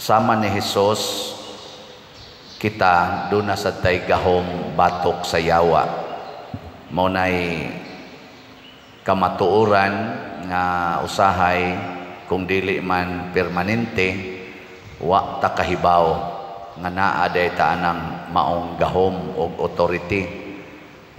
Sama ni Hesus kita doon na sa tay gahom batok sa yawa. Maunay kamatuoran nga usahay kung dili man permanente wa ta kahibaw nga naa day ta anang maong gahom o authority.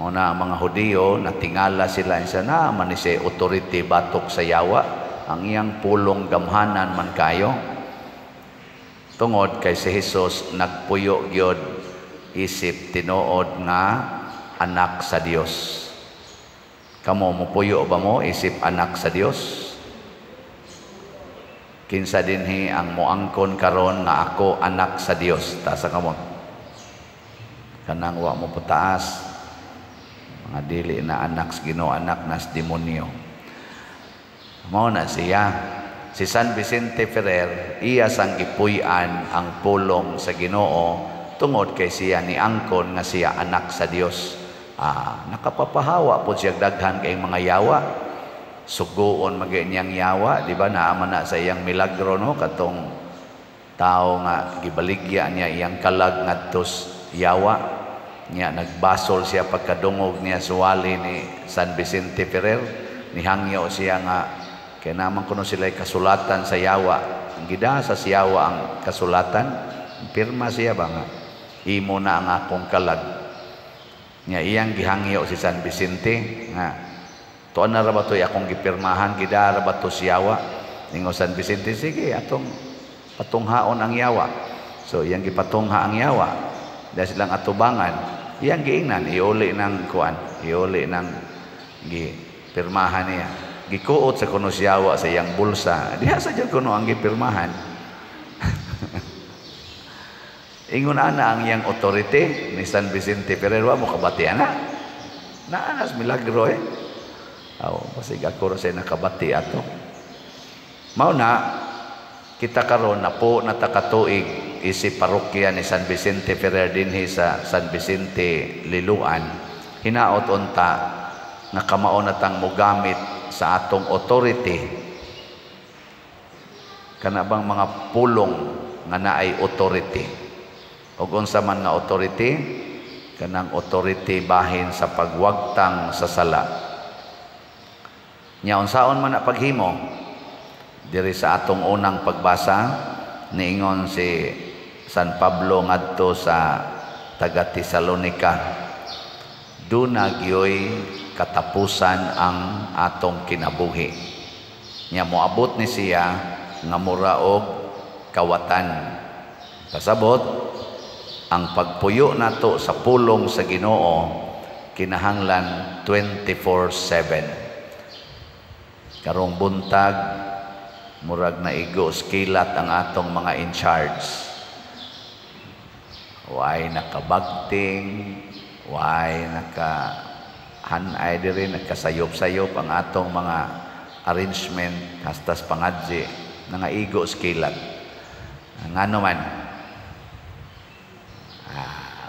Muna mga Hudiyo natingala sila isa na man si authority batok sa yawa ang iyang pulong gamhanan man kayo. Tungod kay si Hesus nagpuyo gyud isip tinuod nga anak sa Dios. Kamo mupuyo ba mo isip anak sa Dios? Kinsa dinhi ang moangkon karon nga ako anak sa Dios? Taasa kamo. Kanang wa mo pataas. Mga dili na anak sa Ginoo, anak nas demonyo. Mao na siya. Si San Vicente Ferrer, iya sang gipuy-an ang pulong sa Ginoo tungod kay siya ni angkon nga siya anak sa Dios. Nakapapahawa po siya daghan kay mga yawa. Sugoon maganyang yawa, di ba? Naaman na sa iyang milagro, no? Katong tao nga gibaligya niya iyang kalag ngadtos yawa. Niya nagbasol siya pagkadungog niya suwali ni San Vicente Ferrer. Nihangyo siya nga kaya naman kuno sila'y kasulatan sa yawa. Ang gidasa sa yawa ang kasulatan, pirma siya ba nga? Imo na ang akong kalag. Nga iyang gihangyo si San Vicente nga tuan na rabato akong gipirmahan, gidara rabato si yawa. Ningo San Vicente, sige atong patunghaon ang yawa. So iyang gipatungha ang yawa. Dahil silang atubangan, iyang giingnan, iuli ng kuan, iuli ng gipirmahan niya. Gikuot sa kuno siyawa sa iyang bulsa. Diha sa dyan kuno ang gipirmahan. Ingon ana ang iyang authority ni San Vicente Ferrer, wa mo kabatian na. Naanas milagro basig ako sa nakabati ato. Mao na kita karon na po natakatuig isip parokya ni San Vicente Ferrer dinhi sa San Vicente Liluan. Hinaot unta nga kamao na tang mogamit sa atong authority kana bang mga pulong nga naay authority ug unsa man nga authority kanang authority bahin sa pagwagtang sa sala nya unsaon man na paghimo diri sa atong unang pagbasa niingon si San Pablo ngadto sa taga Tesalonica duna gyoy katapusan ang atong kinabuhi. Nya moabot ni siya nga mura og kawatan. Kasabot ang pagpuyo nato sa pulong sa Ginoo kinahanglan 24/7. Karong buntag murag naigo skilat ang atong mga in charge. Way nakabagting, way hanay diri nagkasayop-sayop ang atong mga arrangement hastas pangadji nga igo skilat. Ngano man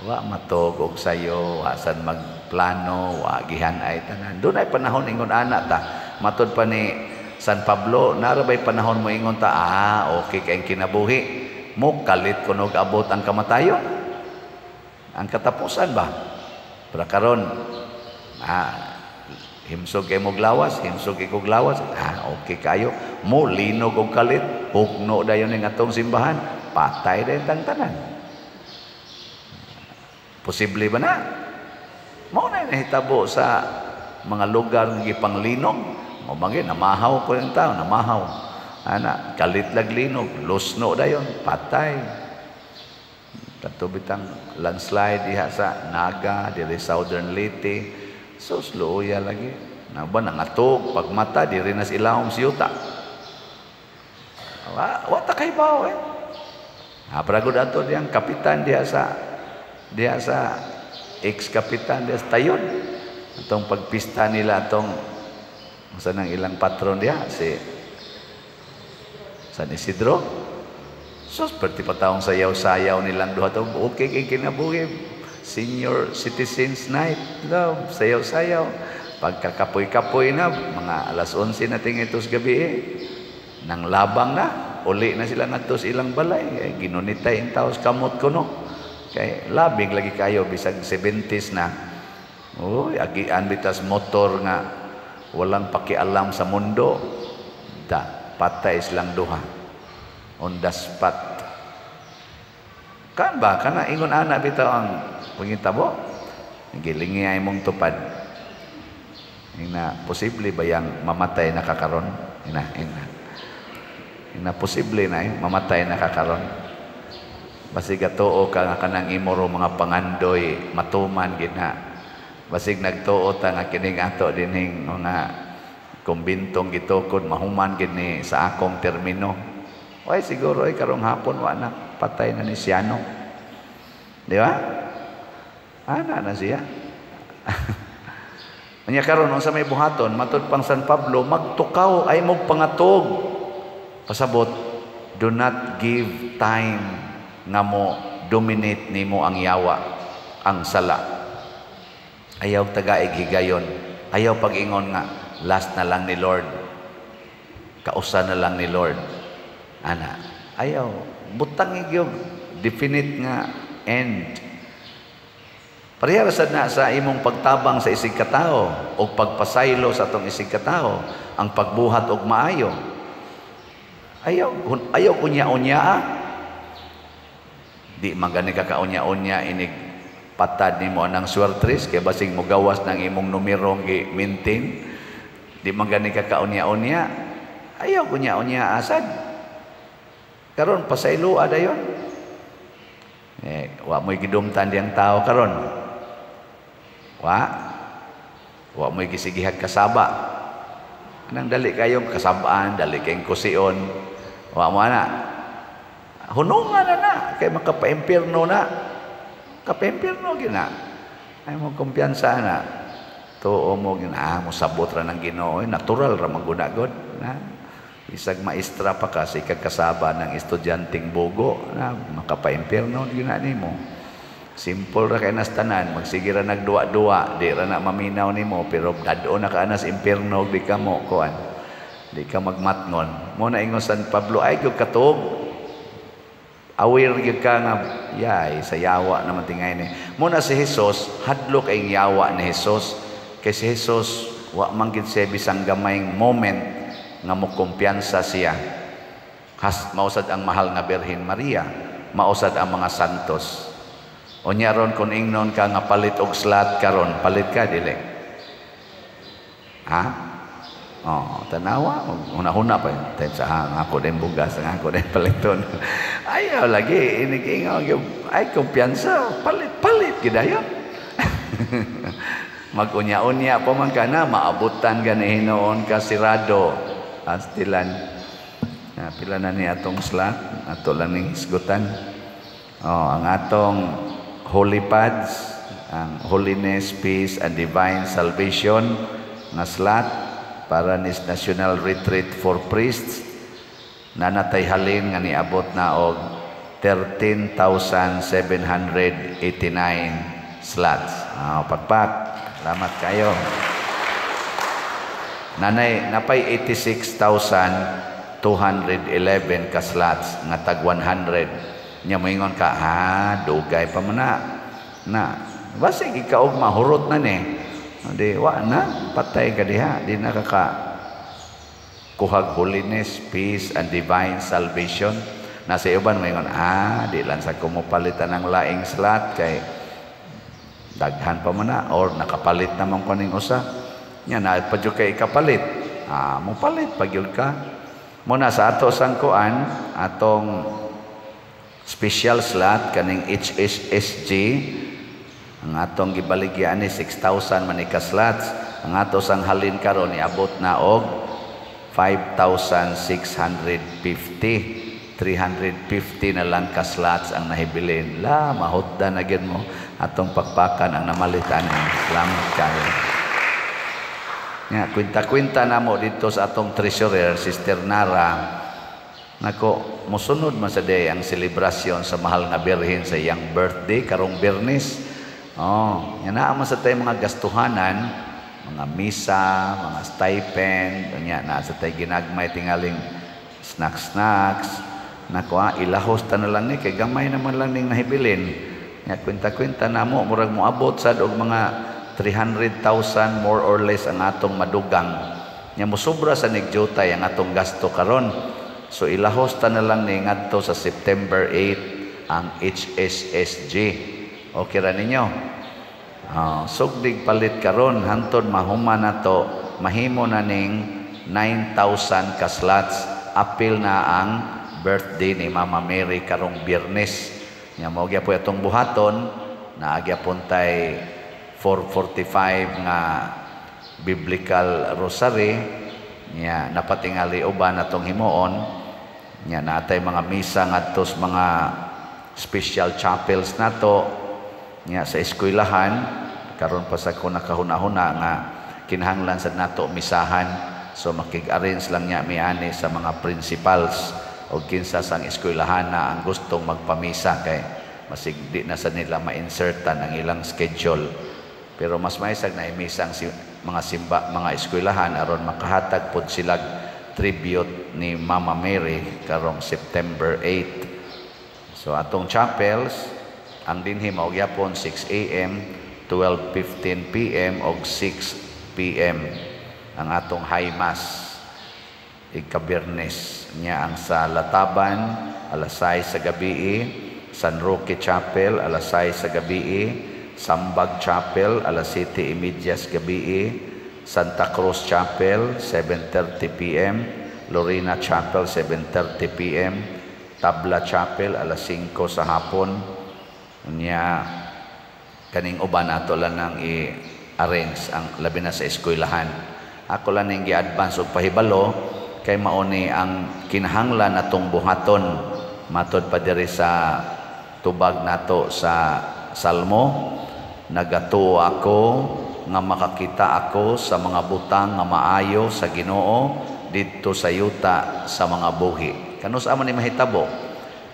wa matog og sayo, asan magplano, wa gihanay tanan. Dunay panahon ingon ana ta. Matud pa ni San Pablo, narabay panahon mo ingon ta, okay kay kinabuhi. Mo kalit kuno abot ang kamatayon. Ang katapusan ba? Para karon himsog kay mo glawas, himsog ikog glawas, okay kayo. Mo linog og kalit, hugno dayon ning atong simbahan, patay dayon tanan. Posible ba na? Mao na nahitabo sa mga lugar nga gipanglinog. Mo bangin namahaw ko yung tao, namahaw. Ana, kalit lag linog, lusno dayon, patay. Katubitang landslide diha sa Naga, diri Southern Leyte. So sloya lagi. Naba nangatog pagmata diri nas ilahom siyuta. Wa ta kay bawo Pragod ato diyang kapitan diha sa ex-kapitan diha sa Tayon. Atong pagpista nila atong sa nang ilang patron diha si San Isidro. So perti pataong sayaw-sayaw nilang duha to. Okay kay kinabuhi. Senior Citizens Night. Love, sayaw-sayaw. Pagkakapoy-kapoy na, mga alas 11 na tingitos gabi nang labang na. uli na sila ngadto sa ilang balay kay ginunitay ang taos kamot kuno kay labing lagi kayo bisag 70s na. Uy, agian bitas motor nga walang pakialam sa mundo. Patay silang duha on the spot. Kan ba kana ingon ana bitaw ang pangitabo gilingi ay mong tupad ina posible ba yang mamatay na kakaron ina posible na mamatay na kakaron basig atuo ka nga kanang imoro mga pangandoy matuman gid na basig nagtuo ta nga kining ato dinhing mga kumbintong gitukod mahuman gid ni sa akong termino. Oy siguro ay karong hapon wa na patay na ni Siano. Di ba? Ana na siya. Anya karon unsa may buhaton matud pang San Pablo magtukaw ay mog pangatog. Pasabot, do not give time nga mo dominate nimo ang yawa, ang sala. Ayaw tagaig higayon. Ayaw pag-ingon nga last na lang ni Lord. Kausa na lang ni Lord. Ana, ayaw butang yung definite nga end. Parehara sad na sa imong pagtabang sa isig katao o pagpasaylo sa atong isig katao ang pagbuhat og maayo. Ayaw unya-unya. Di magani ka kaunya-unya inig patad nimo anang swertres kay basig mo gawas ng imong numerong gi-maintain. Di magani ka kaunya-unya. Ayaw unya-unya asad. Karon pasaylo ada yon. Wa mo'y gidumtan diyang tao karon. Wa mo'y gisigihag kasaba. Anang dali kayong kasabaan, dali kayong kusion. Wa mo na. Hunungan na kay makapaimpirno na. Kapaimpirno gina. Ay mo kumpiyansa na. Tuo mo gina, mo sabot ra ng Ginoo, natural ra maggunagod na. Bisag maestra pa ka sa ikagkasaba ng estudyanteng bugo na makapaimpirno gina nimo. Simple ra kay nas tanan, magsige ra nagduwa-duwa, di ra na maminaw nimo pero dadto na ka nas impierno di ka mo kuan. Di ka magmatngon. Mo na ingon San Pablo ay gyud katog. Aware gyud ka nga yay sa yawa naman tingay ni. Mo na si Hesus hadlok ay yawa ni Hesus kay si Hesus wa man gid siya bisang gamayng moment nga mo kumpiyansa siya. Mausad ang mahal nga Birhen Maria, mausad ang mga santos. Unya ron kung ingnon ka nga palit og slat karon, palit ka dili. Ha? Oh, tanawa, una-una pa yun. Sa ako din bugas, ako din paliton. Ayaw lagi, inigingaw, ay kumpiyansa, palit gidayon. Mag-unya-unya pa man ka na, maabutan ka ni Hinoon ka sirado. Astilan pila na ni atong slot ato lang ning hisgutan ang atong holy pads ang holiness, peace and divine salvation na slot para ni national retreat for priests na natay halin nga niabot na og 13,789 slots. Pagpak salamat kayo. Napay 86,211 ka slots nga tag 100. Nya moingon ka, dugay pa man na. Basig ikaw og mahurot na ni. Di wa na patay ka diha, di na kuhag holiness, peace and divine salvation. Nasa uban moingon, di lang sa kumupalitan ng laing slot kay daghan pa man na or nakapalit naman ko ning usa. Nya na padyo kay ikapalit. Mo palit pagyud ka. Muna sa ato sang kuan atong special slot kaning HSSG ang atong gibaligyan ni 6,000 man ka slots. Ang ato sang halin karon niabot na og 5,650. 350 na lang ka slots ang nahibilin. Mahutda na gyud mo atong pakpakan ang namalitan. Salamat kayo. Nga, kwinta-kwinta na mo dito sa atong treasurer, Sister Nara. Nako, musunod man sa day ang selebrasyon sa mahal nga Birhen sa iyang birthday, karong Biyernes. Yan na man sa tayo mga gastuhanan, mga misa, mga stipend, na sa tayo ginagmay tingaling snacks nakuha ilahos ta na lang ni kay gamay naman lang ning nahibilin nya kwenta-kwenta namo murag moabot sad og mga 300,000 more or less ang atong madugang nya mosobra sa nigjutay ang atong gasto karon so ilahos ta na lang ni ngadto sa September 8 ang HSSG okay ra ninyo sugdig palit karon hantod mahuman nato mahimo na ning 9,000 ka slots apil na ang birthday ni Mama Mary karong Biyernes nya mao gyapon atong buhaton na gyapon tay 4:45 nga biblical rosary nya napatingali uban atong himuon nya natay mga misa ngadto sa mga special chapels nato nya sa eskwelahan karon pa sa ko nakahuna-huna nga kinahanglan sad nato misahan so makig-arrange lang niya miani sa mga principals o kinsa sang eskwelahan na ang gustong magpamisa kay masig di na sa nila ma-insertan ang ilang schedule pero mas maisag na imisang mga eskwelahan aron makahatag pod silag tribute ni Mama Mary karong September 8 so atong chapels ang dinhi mao gyapon 6 AM, 12:15 PM og 6 PM ang atong high mass ikabirnes nya ang sa Lataban alas 6 sa gabi, San Roque Chapel alas 6 sa gabi, Sambag Chapel alas 7:30 sa gabi, Santa Cruz Chapel 7:30 PM, Lorena Chapel 7:30 PM, Tabla Chapel alas 5 sa hapon nya kaning uban ato lang nang i-arrange ang labi na sa eskwelahan ako lang ning gi-advance og pahibalo kay mao ni ang kinahanglan natong buhaton matod pa diri sa tubag nato sa Salmo nagatuo ako nga makakita ako sa mga butang nga maayo sa Ginoo didto sa yuta sa mga buhi kanus-a man ni mahitabo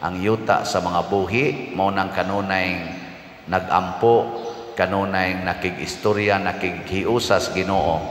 ang yuta sa mga buhi mao nang kanunay nagampo kanunay nakig-istorya nakighiusas Ginoo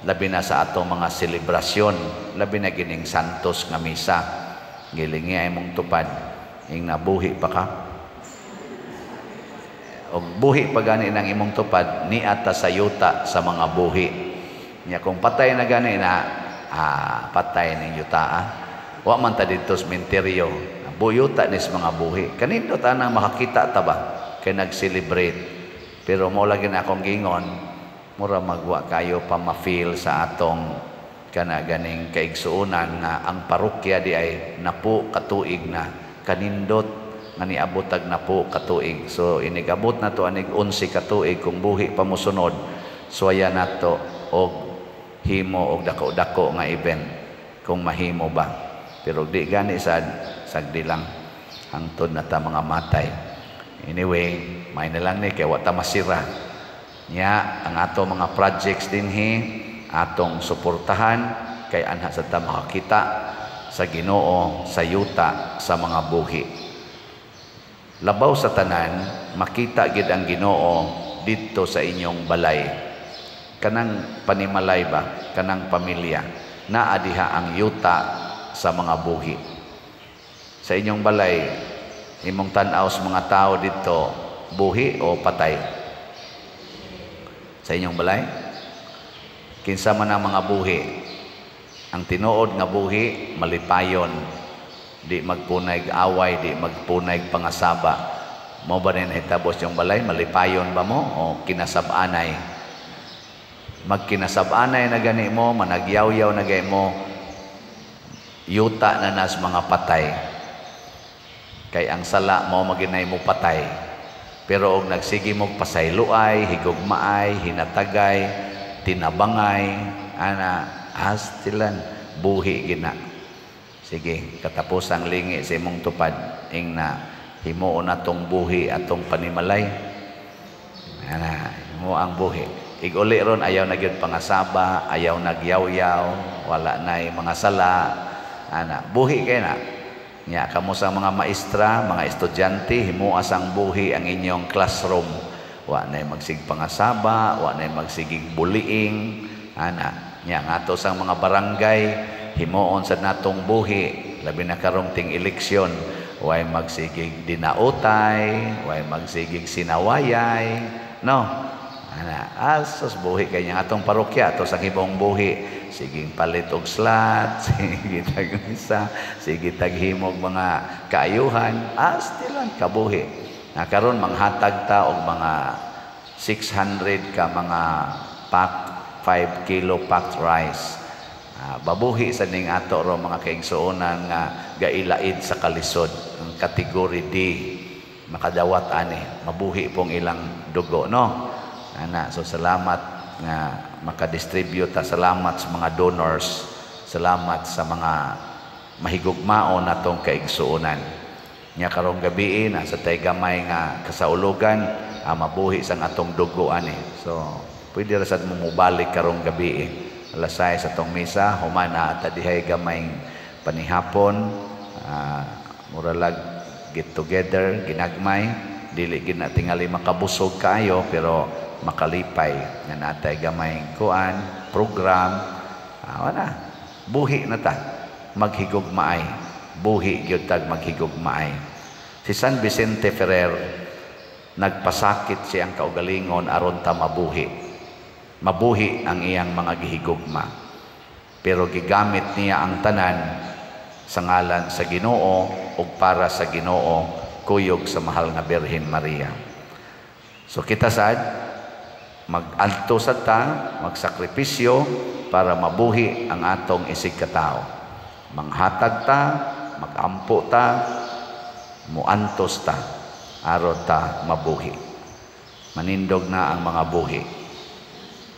labi na sa atong mga selebrasyon labi na gining santos nga misa gilingi ay mong tupad ing nabuhi pa ka og buhi pa gani nang imong tupad ni ata sa yuta sa mga buhi nya kung patay na gani na patay ning yuta wa man ta didto sa sementeryo buyuta nis mga buhi kanindot anang makakita ta ba kay nag-celebrate pero mo lagi na akong gingon mura magwa kayo pa ma-feel sa atong kana ganing kaigsuonan nga ang parokya di ay napo katuig na kanindot nga niabot tag napo katuig so inigabot na to anig 11 katuig kung buhi pa mosunod suaya nato og himo og dako-dako nga event kung mahimo ba pero di gani sad sagdi lang hangtod na ta mga matay anyway may na lang ni kay wa ta masira nya ang ato mga projects dinhi atong suportahan kay anha sa ta makakita sa Ginoo sa yuta sa mga buhi labaw sa tanan makita gid ang Ginoo didto sa inyong balay kanang panimalay ba kanang pamilya naa diha ang yuta sa mga buhi sa inyong balay imong tan-aw sa mga tao dito buhi o patay sa inyong balay kinsa man ang mga buhi ang tinuod nga buhi malipayon di magpunay away di magpunay pangasaba mo ba nin hitabos yung balay malipayon ba mo o kinasab-anay magkinasab-anay na gani mo managyaw-yaw na gani mo yuta na nas mga patay kay ang sala mo maginay mo patay pero og nagsigi mo pasayloay higugmaay hinatagay tinabangay ana astilan buhi gina sige katapos ang lingi sa imong tupad ing na himuon natong buhi atong panimalay ana mo ang buhi iguli ron ayaw na gyud pangasaba ayaw nagyaw-yaw wala nay mga sala ana buhi kay na nya kamo sa mga maestra, mga estudyante himuas ang buhi ang inyong classroom. Wa nay magsig pangasaba, wa nay magsigig bullying, ana. Nya ngato sa mga barangay himuon sa natong buhi, labi na karong ting eleksyon, way magsigig dinautay, way magsigig sinawayay, no? Ana, asos buhi kanya atong parokya, ato sa himong buhi, siging palit og slat, sige tag misa, sige tag himog mga kaayuhan, stilan kabuhi. Na karon manghatag ta og mga 600 ka mga pack 5 kilo packed rice. Babuhi sa ning ato ro mga kaigsuonan nga gailaid sa kalisod, ang category D, makadawat ani, mabuhi pong ilang dugo, no? Ana, so salamat nga makadistribute ta, salamat sa mga donors, salamat sa mga mahigugmaon natong kaigsuonan. Nya karong gabi nasa tay gamay nga kasaulugan, mabuhi sang atong dugo ani. So pwede ra sad mo mubalik karong gabi. Alas 6 atong misa, humana at dihay gamay panihapon, muralag get together, ginagmay, dili ginatingali makabusog kayo, pero makalipay nga natay gamay kuan program. Wala buhi na ta, maghigugmaay, buhi gyud tag maghigugmaay. Si San Vicente Ferrer nagpasakit siyang kaugalingon aron ta mabuhi ang iyang mga gihigugma, pero gigamit niya ang tanan sa ngalan sa Ginoo ug para sa Ginoo, kuyog sa mahal nga Birhen Maria. So kita sad mag-alto sa ta, magsakripisyo para mabuhi ang atong isig katao. Manghatag ta, magampo ta, muantos ta, aron ta mabuhi. Manindog na ang mga buhi.